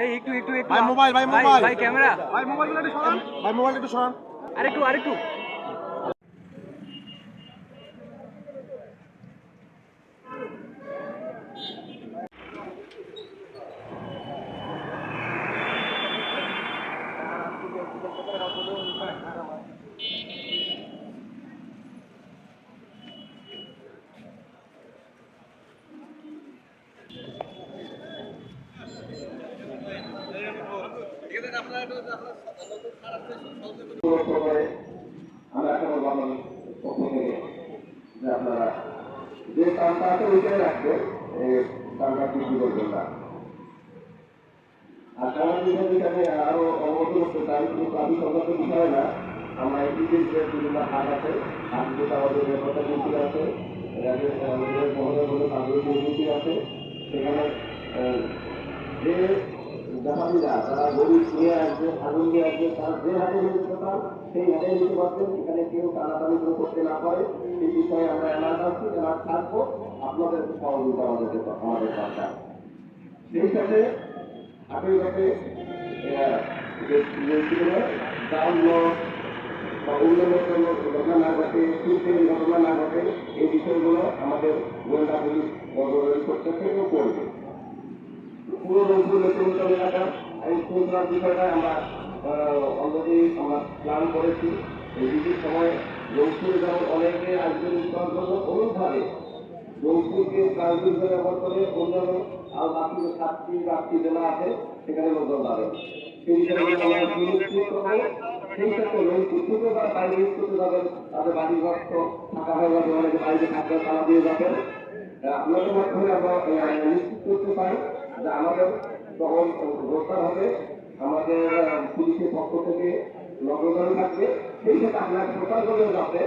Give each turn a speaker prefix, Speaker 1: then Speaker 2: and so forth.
Speaker 1: এই একটু একটু একটু
Speaker 2: ভাই মোবাইল
Speaker 1: ভাই ক্যামেরা
Speaker 2: ভাই মোবাইলটা একটু সরান, ভাই মোবাইলটা একটু সরান।
Speaker 1: আরেকটু
Speaker 3: আমরা একটা বাংলাদেশ পক্ষ থেকে যে আপনারা যে কামটা আছে ওইটাই রাখবেন, এই কামটা বৃদ্ধি করবেন না। আর কারণ বিষয়ে আরো অবগত করতে চাই, কিন্তু আমি সরকারের বিষয় না, আমরা এই যে বিভিন্ন হাট আছে, হাটগুলো আমাদের নিরাপত্তা কমিটি আছে, আমাদের মহোদয়গুলো তাদের কমিটি আছে, সেখানে যে জাপানিরা যারা গরিব নিয়ে আসবে, আগুন নিয়ে আসবে, তারা যে হাতে নিতে পান সেই হাতে নিতে পারবেন। এখানে কেউ টানাটানি করতে না পারে সেই বিষয়ে আমরা অ্যালার্ট আছি, অ্যালার্ট থাকবো। আপনাদের সহযোগিতা আমাদের দরকার। সেই সাথে হাতের কাছে বা অন্যান্য কোনো ঘটনা না ঘটে, সুস্থির ঘটনা না ঘটে, এই বিষয়গুলো আমাদের গোয়েন্দা পুলিশ বদল করতে থেকেও করবে। পুরো রংপুর মেট্রোপলিটন এলাকা এই সুন্দর বিষয়টা আমরা অলরেডি আমরা প্ল্যান করেছি। এই বিশেষ সময় রংপুরে যেমন অনেকে আসবেন করার জন্য অনুভাবে রংপুরকে প্রায়োরিটি ব্যবহার করে অন্যান্য আরো বাকি 7টি জেলা আছে সেখানে লোকজন যাবেন। সেই বিষয়ে আমরা সুনিশ্চিত করবো। সেই ক্ষেত্রে রংপুর থেকে যারা বাইরে করতে যাবেন তাদের বাড়ি ঘর তো থাকা হয়ে যাবে, অনেকে বাড়িতে থাকবে, তারা দিয়ে যাবেন। আপনাদের মাধ্যমে আমরা নিশ্চিত করতে পারি যে আমাদের যখন গ্রেফতার হবে আমাদের পুলিশের পক্ষ থেকে নজরদারি থাকবে। সেই সাথে আপনার প্রচার করলে যাতে